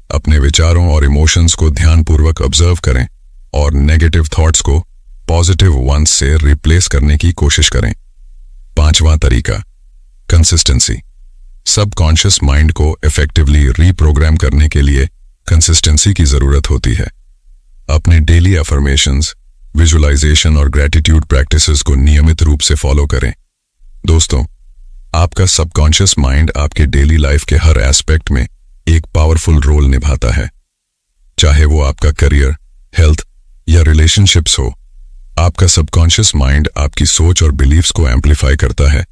अपने विचारों और इमोशंस को ध्यानपूर्वक ऑब्जर्व करें और नेगेटिव थॉट्स को पॉजिटिव वंस से रिप्लेस करने की कोशिश करें। पांचवां तरीका, कंसिस्टेंसी। सबकॉन्शियस माइंड को इफेक्टिवली रीप्रोग्राम करने के लिए कंसिस्टेंसी की जरूरत होती है। अपने डेली अफर्मेशंस, विजुअलाइजेशन और ग्रैटिट्यूड प्रैक्टिसेस को नियमित रूप से फॉलो करें। दोस्तों, आपका सबकॉन्शियस माइंड आपके डेली लाइफ के हर एस्पेक्ट में एक पावरफुल रोल निभाता है। चाहे वो आपका करियर, हेल्थ या रिलेशनशिप्स हो, आपका सबकॉन्शियस माइंड आपकी सोच और बिलीव्स को एम्प्लीफाई करता है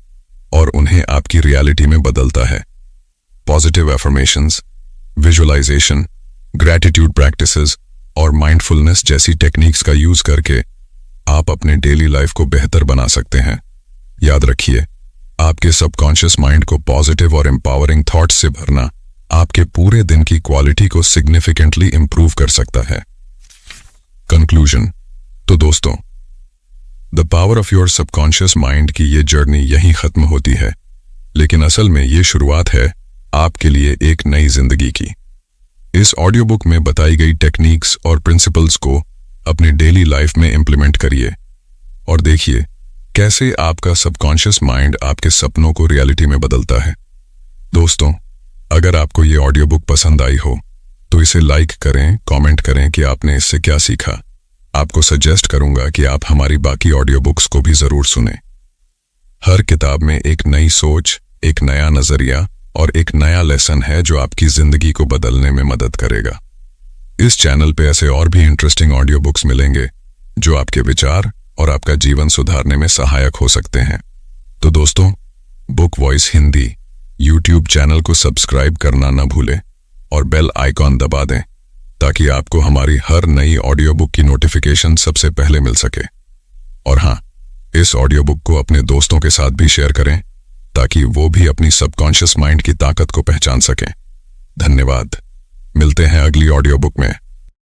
और उन्हें आपकी रियलिटी में बदलता है। Positive affirmations, visualisation, gratitude practices और माइंडफुलनेस जैसी टेक्निक्स का यूज करके आप अपने डेली लाइफ को बेहतर बना सकते हैं। याद रखिए, आपके सबकॉन्शियस माइंड को पॉजिटिव और एम्पावरिंग थॉट्स से भरना आपके पूरे दिन की क्वालिटी को सिग्निफिकेंटली इंप्रूव कर सकता है। कंक्लूजन। तो दोस्तों, the power of your subconscious mind की ये जर्नी यहीं खत्म होती है, लेकिन असल में ये शुरुआत है आपके लिए एक नई जिंदगी की। इस ऑडियो बुक में बताई गई टेक्निक्स और प्रिंसिपल्स को अपने डेली लाइफ में इंप्लीमेंट करिए और देखिए कैसे आपका सबकॉन्शियस माइंड आपके सपनों को रियलिटी में बदलता है। दोस्तों, अगर आपको ये ऑडियो बुक पसंद आई हो तो इसे लाइक करें, कमेंट करें कि आपने इससे क्या सीखा। आपको सजेस्ट करूंगा कि आप हमारी बाकी ऑडियो बुक्स को भी जरूर सुनें। हर किताब में एक नई सोच, एक नया नजरिया और एक नया लेसन है जो आपकी जिंदगी को बदलने में मदद करेगा। इस चैनल पे ऐसे और भी इंटरेस्टिंग ऑडियो बुक्स मिलेंगे जो आपके विचार और आपका जीवन सुधारने में सहायक हो सकते हैं। तो दोस्तों, book voice Hindi YouTube channel को सब्सक्राइब करना न भूलें और बेल आइकॉन दबा दें ताकि आपको हमारी हर नई ऑडियो बुक की नोटिफिकेशन सबसे पहले मिल सके। और हाँ, इस ऑडियो बुक को अपने दोस्तों के साथ भी शेयर करें ताकि वो भी अपनी सबकॉन्शियस माइंड की ताकत को पहचान सकें। धन्यवाद। मिलते हैं अगली ऑडियो बुक में।